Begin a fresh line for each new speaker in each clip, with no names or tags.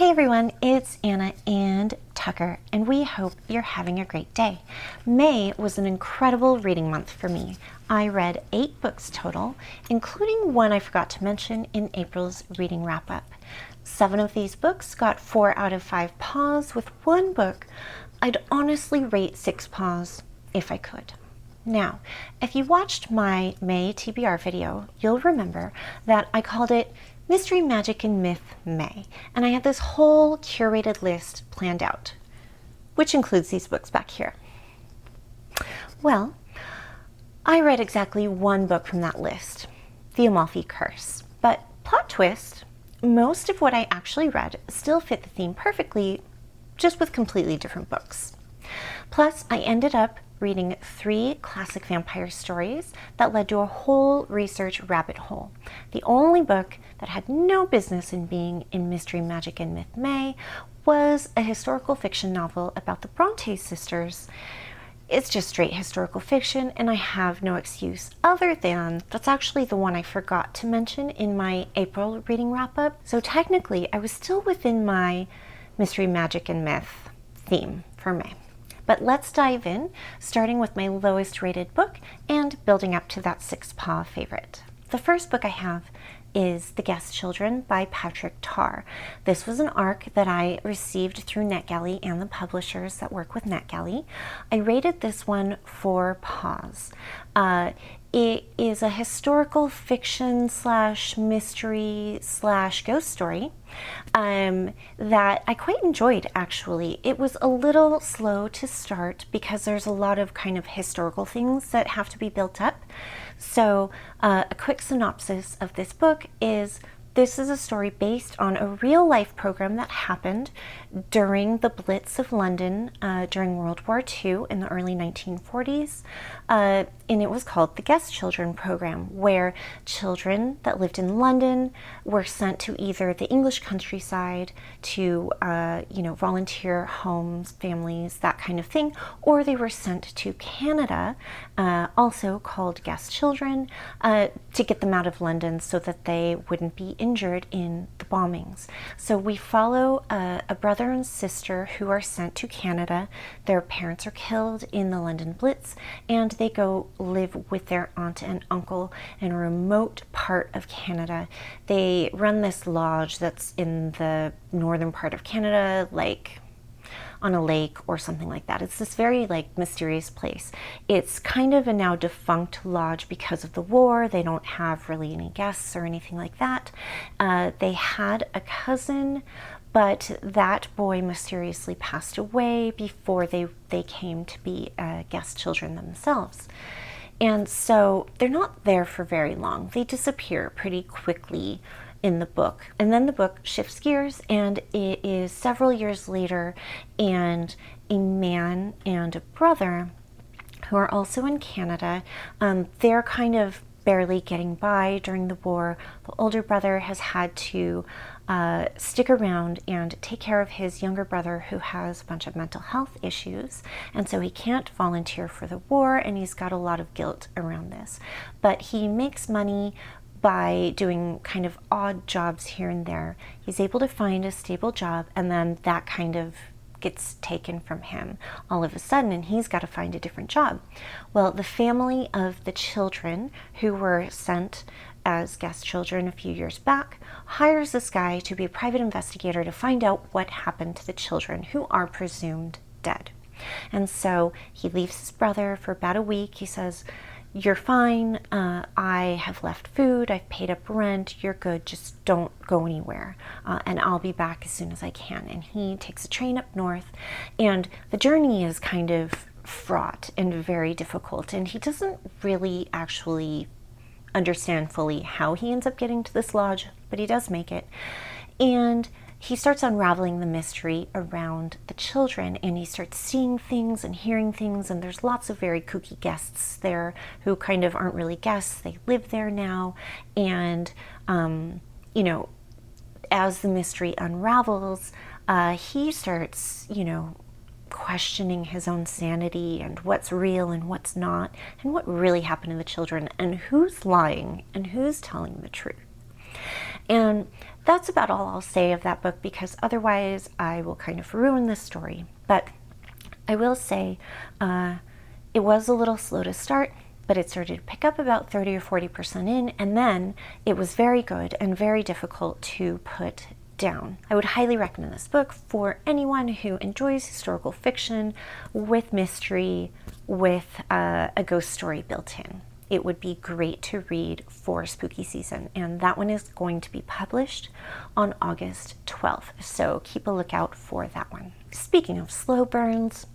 Hey everyone, it's Anna and Tucker, and we hope you're having a great day. May was an incredible reading month for me. I read 8 books total, including one I forgot to mention in April's reading wrap-up. 7 of these books got 4 out of 5 paws, with one book I'd honestly rate 6 paws if I could. Now, if you watched my May TBR video, you'll remember that I called it Mystery, Magic, and Myth May, and I had this whole curated list planned out, which includes these books back here. Well, I read exactly one book from that list, The Amalfi Curse, but plot twist, most of what I actually read still fit the theme perfectly, just with completely different books. Plus, I ended up reading 3 classic vampire stories that led to a whole research rabbit hole. The only book that had no business in being in Mystery, Magic, and Myth May was a historical fiction novel about the Bronte sisters. It's just straight historical fiction, and I have no excuse other than that's actually the one I forgot to mention in my April reading wrap-up. So technically, I was still within my Mystery, Magic, and Myth theme for May. But let's dive in, starting with my lowest rated book and building up to that 6-paw favorite. The first book I have is The Guest Children by Patrick Tarr. This was an ARC that I received through NetGalley and the publishers that work with NetGalley. I rated this one 4 paws. It is a historical fiction / mystery / ghost story that I quite enjoyed, actually. It was a little slow to start because there's a lot of kind of historical things that have to be built up. So a quick synopsis of this book is this is a story based on a real-life program that happened during the Blitz of London during World War II in the early 1940s. And it was called the Guest Children Program, where children that lived in London were sent to either the English countryside to, volunteer homes, families, that kind of thing, or they were sent to Canada, also called Guest Children, to get them out of London so that they wouldn't be injured in the bombings. So we follow a brother and sister who are sent to Canada. Their parents are killed in the London Blitz, and they go live with their aunt and uncle in a remote part of Canada. They run this lodge that's in the northern part of Canada, like on a lake or something like that. It's this very mysterious place. It's kind of a now defunct lodge because of the war. They don't have really any guests or anything like that. They had a cousin, but that boy mysteriously passed away before they came to be guest children themselves. And so they're not there for very long. They disappear pretty quickly in the book. And then the book shifts gears, and it is several years later, and a man and a brother who are also in Canada, they're kind of barely getting by during the war. The older brother has had to stick around and take care of his younger brother who has a bunch of mental health issues, and so he can't volunteer for the war, and he's got a lot of guilt around this. But he makes money by doing kind of odd jobs here and there. He's able to find a stable job, and then that kind of gets taken from him all of a sudden, and he's got to find a different job. Well, the family of the children who were sent as guest children a few years back hires this guy to be a private investigator to find out what happened to the children who are presumed dead. And so he leaves his brother for about a week. He says, "You're fine, I have left food, I've paid up rent, you're good, just don't go anywhere, and I'll be back as soon as I can." And he takes a train up north, and the journey is kind of fraught and very difficult, and he doesn't really actually understand fully how he ends up getting to this lodge, but he does make it. And he starts unraveling the mystery around the children, and he starts seeing things and hearing things, and there's lots of very kooky guests there who kind of aren't really guests. They live there now, and as the mystery unravels, he starts questioning his own sanity and what's real and what's not, and what really happened to the children, and who's lying and who's telling the truth. And that's about all I'll say of that book, because otherwise I will kind of ruin the story. But I will say it was a little slow to start, but it started to pick up about 30 or 40% in, and then it was very good and very difficult to put down. I would highly recommend this book for anyone who enjoys historical fiction with mystery, with a ghost story built in. It would be great to read for spooky season, and that one is going to be published on August 12th, so keep a lookout for that one. Speaking of slow burns,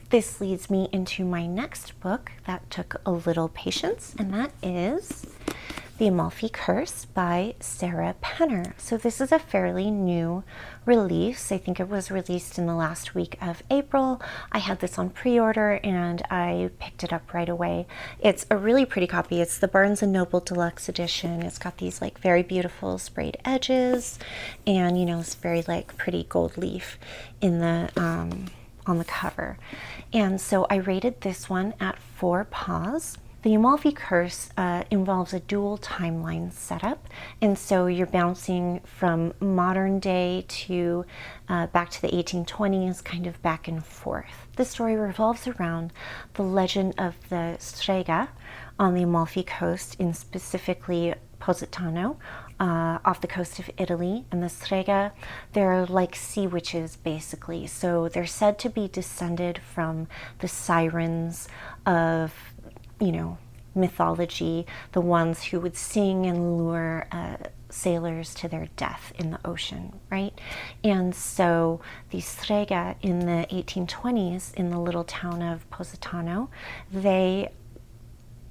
this leads me into my next book that took a little patience, and that is The Amalfi Curse by Sarah Penner. So this is a fairly new release. I think it was released in the last week of April. I had this on pre-order and I picked it up right away. It's a really pretty copy. It's the Barnes & Noble Deluxe Edition. It's got these like very beautiful sprayed edges, and you know, it's very like pretty gold leaf in the on the cover. And so I rated this one at 4 paws. The Amalfi Curse involves a dual timeline setup, and so you're bouncing from modern day to back to the 1820s, kind of back and forth. The story revolves around the legend of the strega on the Amalfi Coast, in specifically Positano, off the coast of Italy. And the strega, they're like sea witches basically. So they're said to be descended from the sirens of, you know, mythology, the ones who would sing and lure sailors to their death in the ocean, right? And so the strega in the 1820s in the little town of Positano, they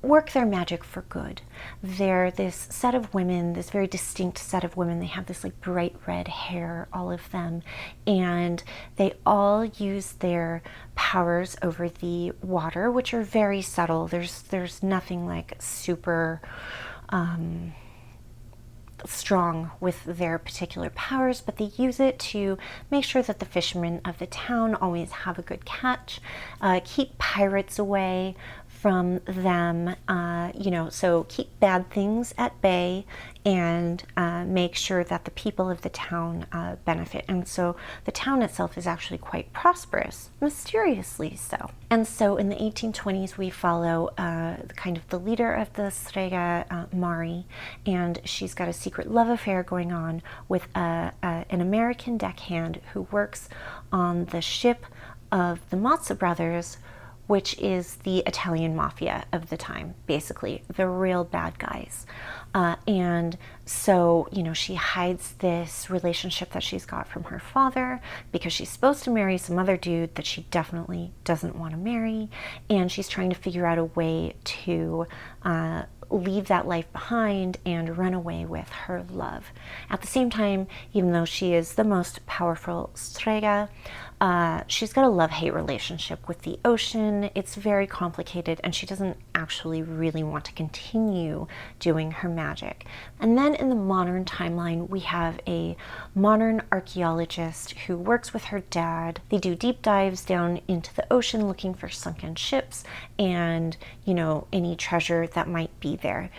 work their magic for good. They're this set of women, this very distinct set of women. They have this like bright red hair, all of them, and they all use their powers over the water, which are very subtle. There's nothing like super strong with their particular powers, but they use it to make sure that the fishermen of the town always have a good catch, keep pirates away from them, you know, so keep bad things at bay, and make sure that the people of the town benefit. And so the town itself is actually quite prosperous, mysteriously so. And so in the 1820s, we follow kind of the leader of the strega, Mari, and she's got a secret love affair going on with an American deckhand who works on the ship of the Mazza brothers, which is the Italian mafia of the time, basically, the real bad guys. And so, you know, she hides this relationship that she's got from her father because she's supposed to marry some other dude that she definitely doesn't want to marry. And she's trying to figure out a way to leave that life behind and run away with her love. At the same time, even though she is the most powerful strega, she's got a love-hate relationship with the ocean. It's very complicated, and she doesn't actually really want to continue doing her magic. And then in the modern timeline, we have a modern archaeologist who works with her dad. They do deep dives down into the ocean looking for sunken ships and, you know, any treasure that might be there.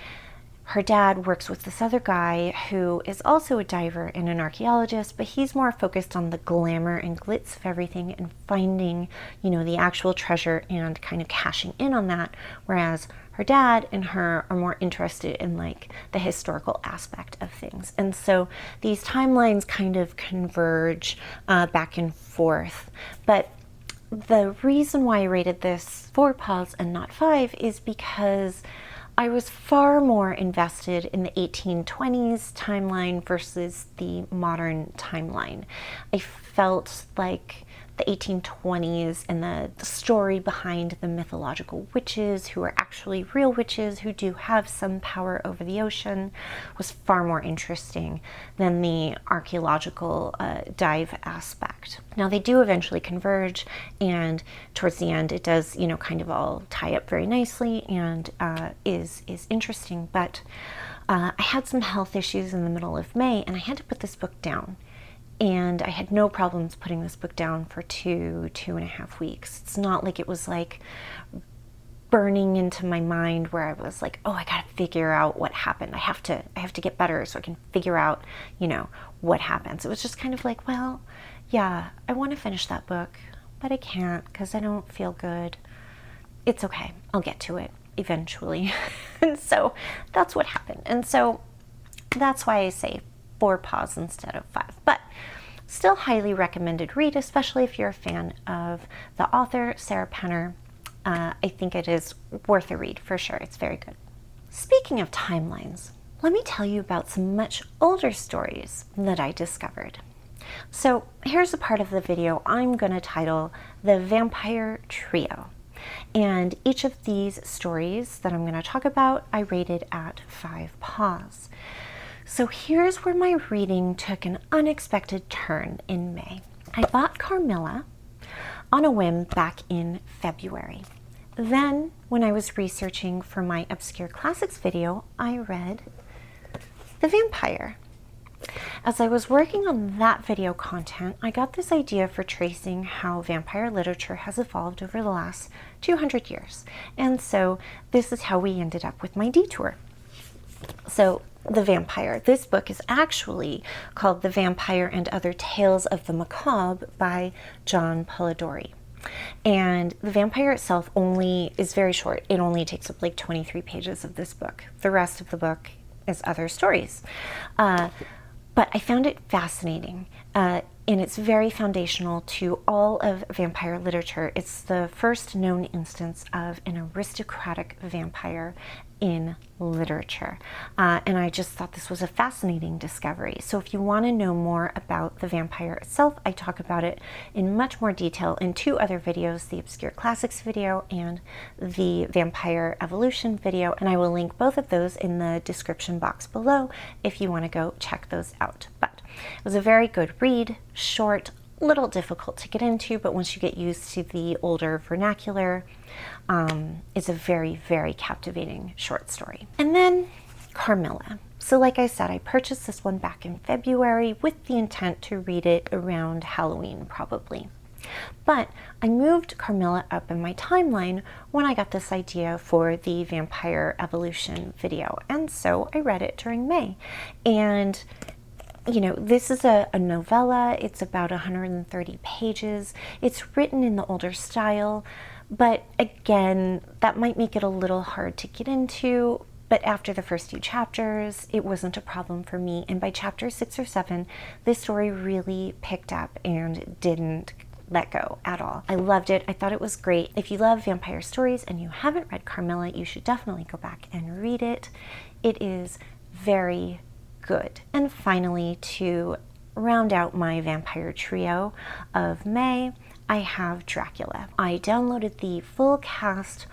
Her dad works with this other guy who is also a diver and an archaeologist, but he's more focused on the glamour and glitz of everything and finding, you know, the actual treasure and kind of cashing in on that, whereas her dad and her are more interested in like the historical aspect of things. And so these timelines kind of converge back and forth. But the reason why I rated this 4 paws and not 5 is because I was far more invested in the 1820s timeline versus the modern timeline. I felt like the 1820s and the story behind the mythological witches who are actually real witches who do have some power over the ocean was far more interesting than the archaeological dive aspect. Now they do eventually converge, and towards the end it does, you know, kind of all tie up very nicely and is interesting, but I had some health issues in the middle of May and I had to put this book down. And I had no problems putting this book down for 2.5 weeks. It's not like it was like burning into my mind where I was like, oh, I gotta figure out what happened. I have to get better so I can figure out, you know, what happens. It was just kind of like, well, yeah, I want to finish that book, but I can't because I don't feel good. It's okay. I'll get to it eventually. And so that's what happened. And so that's why I say 4 paws instead of 5. But still highly recommended read, especially if you're a fan of the author, Sarah Penner. I think it is worth a read for sure. It's very good. Speaking of timelines, let me tell you about some much older stories that I discovered. So here's a part of the video I'm going to title The Vampire Trio. And each of these stories that I'm going to talk about, I rated at 5 paws. So here's where my reading took an unexpected turn in May. I bought Carmilla on a whim back in February. Then, when I was researching for my Obscure Classics video, I read The Vampyre. As I was working on that video content, I got this idea for tracing how vampire literature has evolved over the last 200 years. And so this is how we ended up with my detour. So, The Vampyre. This book is actually called The Vampyre and Other Tales of the Macabre by John Polidori. And The Vampyre itself is very short. It only takes up like 23 pages of this book. The rest of the book is other stories. But I found it fascinating, and it's very foundational to all of vampire literature. It's the first known instance of an aristocratic vampire in literature. And I just thought this was a fascinating discovery. So if you want to know more about the vampire itself, I talk about it in much more detail in 2 other videos, the Obscure Classics video and the Vampire Evolution video, and I will link both of those in the description box below if you want to go check those out. But it was a very good read, short, little difficult to get into, but once you get used to the older vernacular, it's a very, very captivating short story. And then Carmilla. So like I said, I purchased this one back in February with the intent to read it around Halloween probably. But I moved Carmilla up in my timeline when I got this idea for the Vampire Evolution video, and so I read it during May. And you know, this is a novella. It's about 130 pages. It's written in the older style, but again, that might make it a little hard to get into. But after the first few chapters, it wasn't a problem for me. And by chapter 6 or 7, this story really picked up and didn't let go at all. I loved it. I thought it was great. If you love vampire stories and you haven't read Carmilla, you should definitely go back and read it. It is very good. And finally, to round out my vampire trio of May, I have Dracula. I downloaded the full cast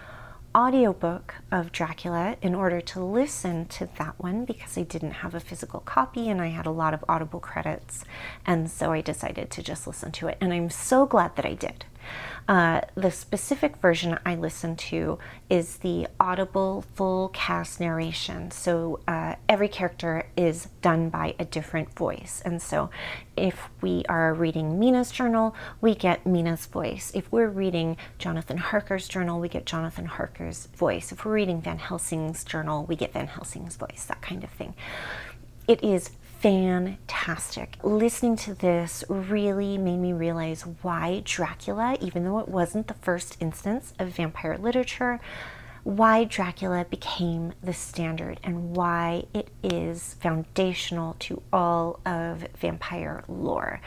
audiobook of Dracula in order to listen to that one because I didn't have a physical copy and I had a lot of Audible credits, and so I decided to just listen to it, and I'm so glad that I did. The specific version I listened to is the Audible full cast narration. So every character is done by a different voice. And so if we are reading Mina's journal, we get Mina's voice. If we're reading Jonathan Harker's journal, we get Jonathan Harker's voice. If we're reading Van Helsing's journal, we get Van Helsing's voice, that kind of thing. It is fantastic. Listening to this really made me realize why Dracula, even though it wasn't the first instance of vampire literature, why Dracula became the standard and why it is foundational to all of vampire lore.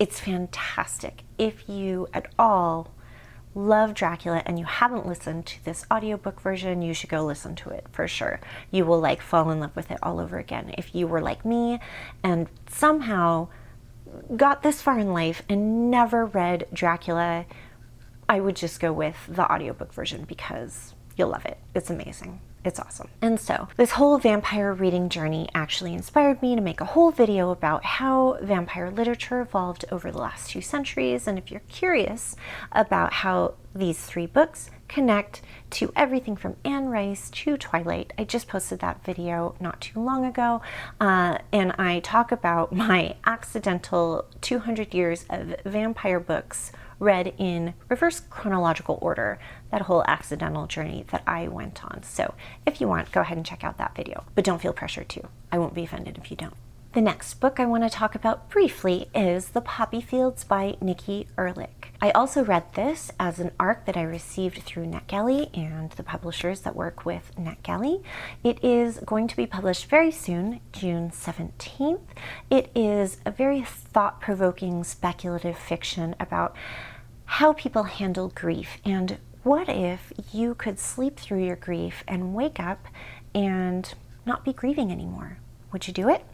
It's fantastic. If you at all love Dracula and you haven't listened to this audiobook version, you should go listen to it for sure. You will like fall in love with it all over again. If you were like me and somehow got this far in life and never read Dracula, I would just go with the audiobook version because you'll love it. It's amazing. It's awesome. And so this whole vampire reading journey actually inspired me to make a whole video about how vampire literature evolved over the last 2 centuries. And if you're curious about how these 3 books connect to everything from Anne Rice to Twilight. I just posted that video not too long ago, and I talk about my accidental 200 years of vampire books read in reverse chronological order, that whole accidental journey that I went on. So if you want, go ahead and check out that video, but don't feel pressured to. I won't be offended if you don't. The next book I want to talk about briefly is The Poppy Fields by Nikki Erlich. I also read this as an ARC that I received through NetGalley and the publishers that work with NetGalley. It is going to be published very soon, June 17th. It is a very thought-provoking speculative fiction about how people handle grief, and what if you could sleep through your grief and wake up and not be grieving anymore? Would you do it?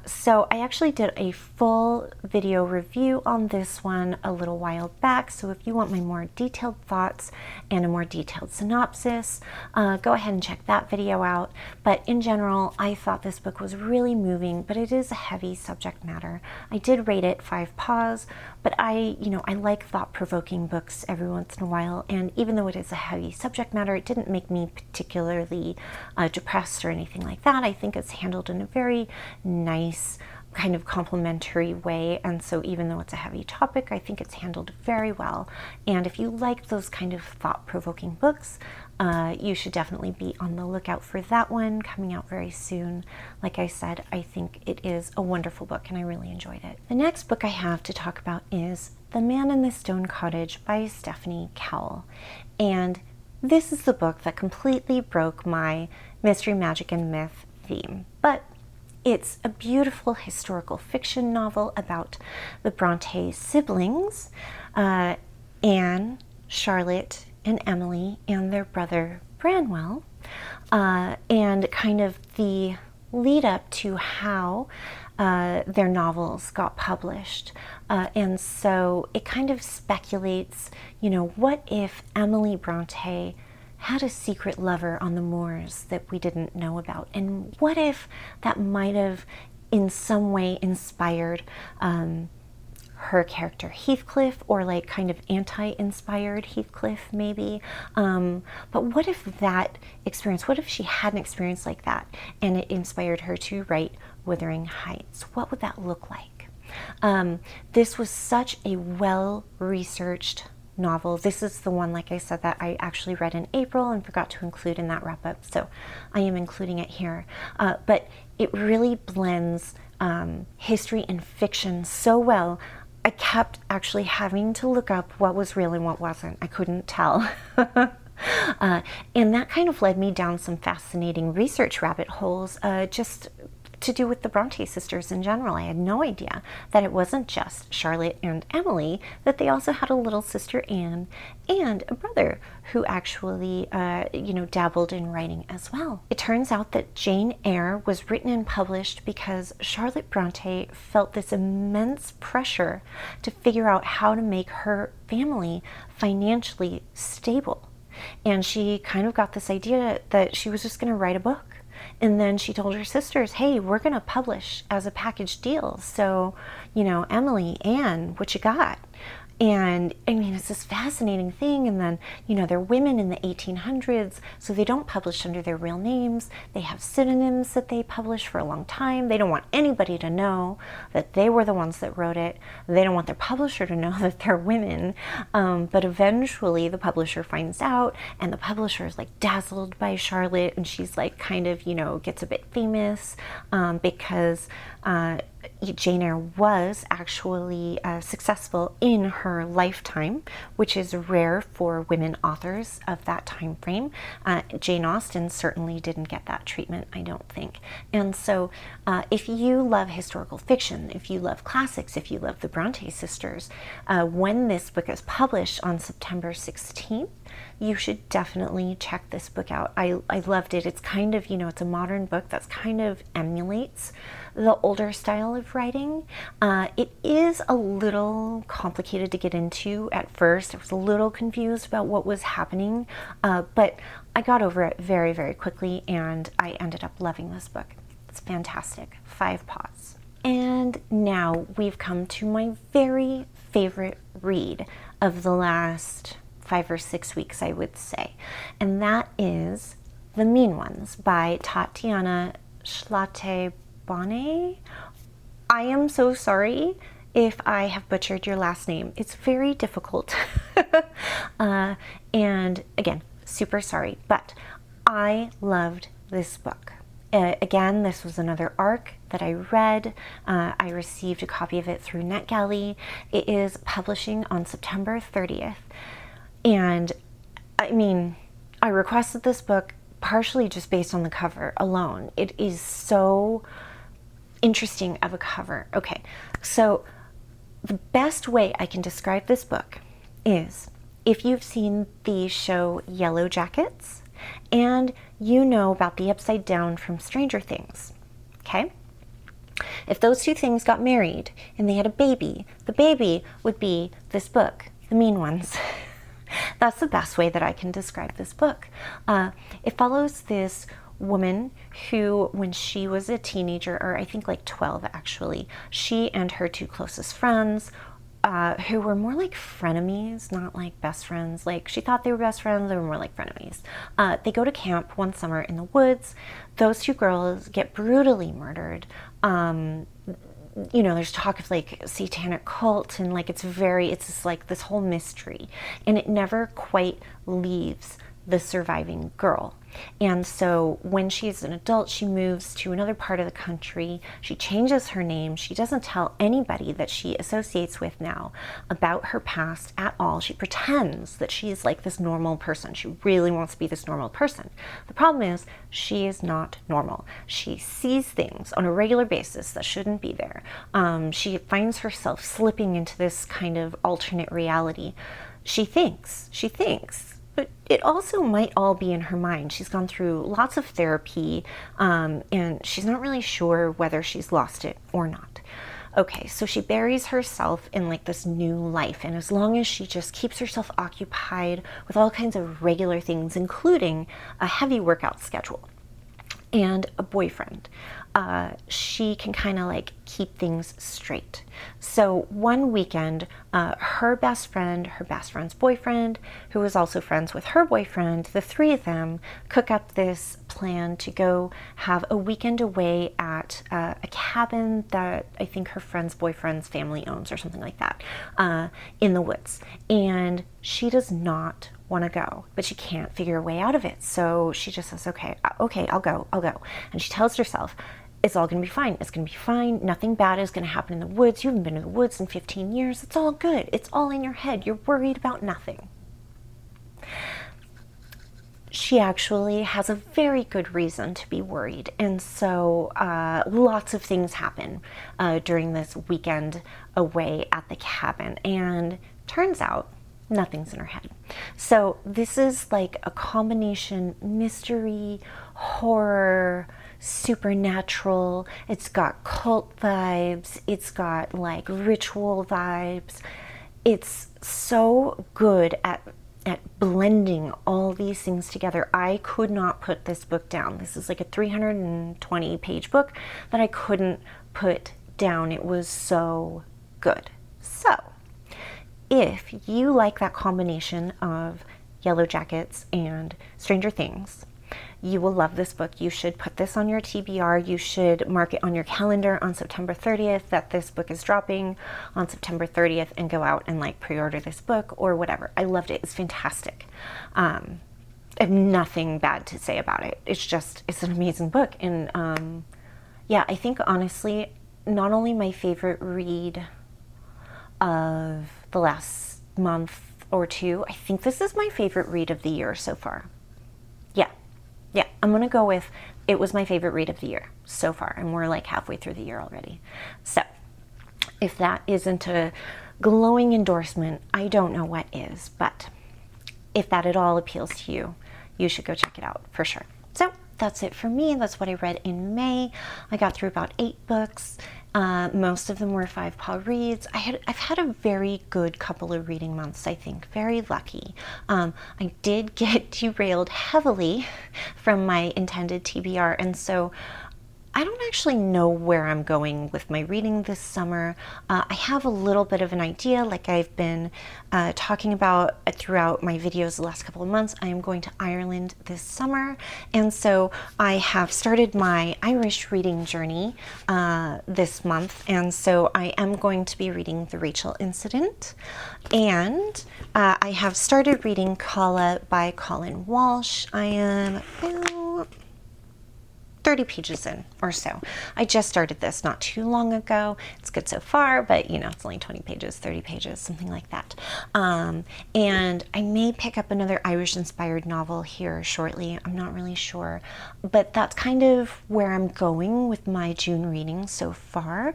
So I actually did a full video review on this one a little while back, so if you want my more detailed thoughts and a more detailed synopsis, go ahead and check that video out. But in general, I thought this book was really moving, but it is a heavy subject matter. I did rate it 5 paws, but I like thought-provoking books every once in a while, and even though it is a heavy subject matter, it didn't make me particularly depressed or anything like that. I think it's handled in a very nice, kind of complimentary way, and so even though it's a heavy topic, I think it's handled very well. And if you like those kind of thought-provoking books, you should definitely be on the lookout for that one coming out very soon. Like I said, I think it is a wonderful book and I really enjoyed it. The next book I have to talk about is The Man in the Stone Cottage by Stephanie Cowell. And this is the book that completely broke my mystery, magic, and myth theme. But it's a beautiful historical fiction novel about the Bronte siblings, Anne, Charlotte, and Emily, and their brother Branwell, and kind of the lead up to how their novels got published. And so it kind of speculates, what if Emily Bronte had a secret lover on the moors that we didn't know about? And what if that might have in some way inspired her character Heathcliff, or like kind of anti-inspired Heathcliff maybe? But what if that experience, what if she had an experience like that and it inspired her to write Wuthering Heights? What would that look like? This was such a well-researched novel. This is the one, like I said, that I actually read in April and forgot to include in that wrap-up, so I am including it here. But it really blends history and fiction so well. I kept actually having to look up what was real and what wasn't. I couldn't tell. And that kind of led me down some fascinating research rabbit holes, just to do with the Bronte sisters in general. I had no idea that it wasn't just Charlotte and Emily, that they also had a little sister Anne and a brother who actually, dabbled in writing as well. It turns out that Jane Eyre was written and published because Charlotte Bronte felt this immense pressure to figure out how to make her family financially stable. And she kind of got this idea that she was just going to write a book. And then she told her sisters, hey, we're going to publish as a package deal. So, Emily, Anne, what you got? And I mean, it's this fascinating thing. And then, they're women in the 1800s, so they don't publish under their real names. They have pseudonyms that they publish for a long time. They don't want anybody to know that they were the ones that wrote it. They don't want their publisher to know that they're women. But eventually the publisher finds out, and the publisher is like dazzled by Charlotte, and she's like kind of, gets a bit famous because Jane Eyre was actually successful in her lifetime, which is rare for women authors of that time frame. Jane Austen certainly didn't get that treatment, I don't think. And so if you love historical fiction, if you love classics, if you love the Bronte sisters, when this book is published on September 16th, you should definitely check this book out. I loved it. It's kind of, it's a modern book that's kind of emulates the older style of writing. It is a little complicated to get into at first. I was a little confused about what was happening, but I got over it very, very quickly, and I ended up loving this book. It's fantastic. 5 paws. And now we've come to my very favorite read of the last 5 or 6 weeks, I would say. And that is The Mean Ones by Tatiana Schlate-Bonnet. I am so sorry if I have butchered your last name. It's very difficult. And again, super sorry, but I loved this book. Again, this was another ARC that I read. I received a copy of it through NetGalley. It is publishing on September 30th. And I mean, I requested this book partially just based on the cover alone. It is so interesting of a cover. Okay, so the best way I can describe this book is if you've seen the show Yellow Jackets and you know about the Upside Down from Stranger Things, okay? If those two things got married and they had a baby, the baby would be this book, The Mean Ones. That's the best way that I can describe this book. It follows this woman who, when she was a teenager, or I think like 12 actually, she and her two closest friends, who were more like frenemies, not like best friends. Like she thought they were best friends, they were more like frenemies. They go to camp one summer in the woods. Those two girls get brutally murdered. You know, there's talk of like satanic cult and like it's just like this whole mystery, and it never quite leaves the surviving girl. And so when she's an adult, she moves to another part of the country. She changes her name. She doesn't tell anybody that she associates with now about her past at all. She pretends that she is like this normal person. She really wants to be this normal person. The problem is she is not normal. She sees things on a regular basis that shouldn't be there. She finds herself slipping into this kind of alternate reality. She thinks, but it also might all be in her mind. She's gone through lots of therapy, and she's not really sure whether she's lost it or not. Okay, so she buries herself in like this new life, and as long as she just keeps herself occupied with all kinds of regular things, including a heavy workout schedule and a boyfriend, she can kind of like keep things straight. So one weekend, her best friend's boyfriend, who was also friends with her boyfriend, the three of them cook up this plan to go have a weekend away at a cabin that I think her friend's boyfriend's family owns or something like that, in the woods. And she does not want to go, but she can't figure a way out of it. So she just says, okay, I'll go. And she tells herself, it's all going to be fine. It's going to be fine. Nothing bad is going to happen in the woods. You haven't been in the woods in 15 years. It's all good. It's all in your head. You're worried about nothing. She actually has a very good reason to be worried. And so lots of things happen during this weekend away at the cabin. And turns out nothing's in her head. So this is like a combination mystery, horror, supernatural. It's got cult vibes. It's got like ritual vibes. It's so good at blending all these things together. I could not put this book down. This is like a 320 page book that I couldn't put down. It was so good. So if you like that combination of Yellow Jackets and Stranger Things, you will love this book. You should put this on your TBR. You should mark it on your calendar on September 30th that this book is dropping on September 30th and go out and like pre-order this book or whatever. I loved it. It's fantastic. I have nothing bad to say about it. It's an amazing book. And yeah, I think honestly, not only my favorite read of the last month or two, I think this is my favorite read of the year so far. Yeah, I'm gonna go with it was my favorite read of the year so far, and we're like halfway through the year already. So if that isn't a glowing endorsement, I don't know what is, but if that at all appeals to you, you should go check it out for sure. So that's it for me. That's what I read in May. I got through about 8 books. Most of them were five-paw reads. I've had a very good couple of reading months, I think. Very lucky. I did get derailed heavily from my intended TBR, and so I don't actually know where I'm going with my reading this summer. I have a little bit of an idea, like I've been talking about throughout my videos the last couple of months. I am going to Ireland this summer, and so I have started my Irish reading journey this month, and so I am going to be reading The Rachel Incident, and I have started reading Calla by Colin Walsh. I am about 30 pages in or so. I just started this not too long ago. It's good so far, but you know, it's only 20 pages, 30 pages, something like that. And I may pick up another Irish inspired novel here shortly. I'm not really sure, but that's kind of where I'm going with my June reading so far.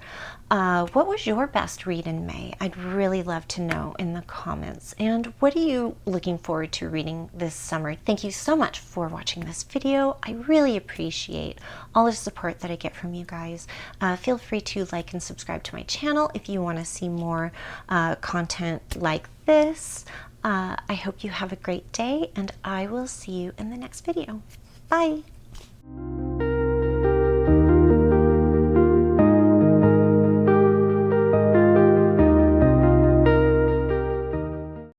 What was your best read in May? I'd really love to know in the comments. And what are you looking forward to reading this summer? Thank you so much for watching this video. I really appreciate all the support that I get from you guys. Feel free to like and subscribe to my channel if you want to see more content like this. I hope you have a great day, and I will see you in the next video. Bye!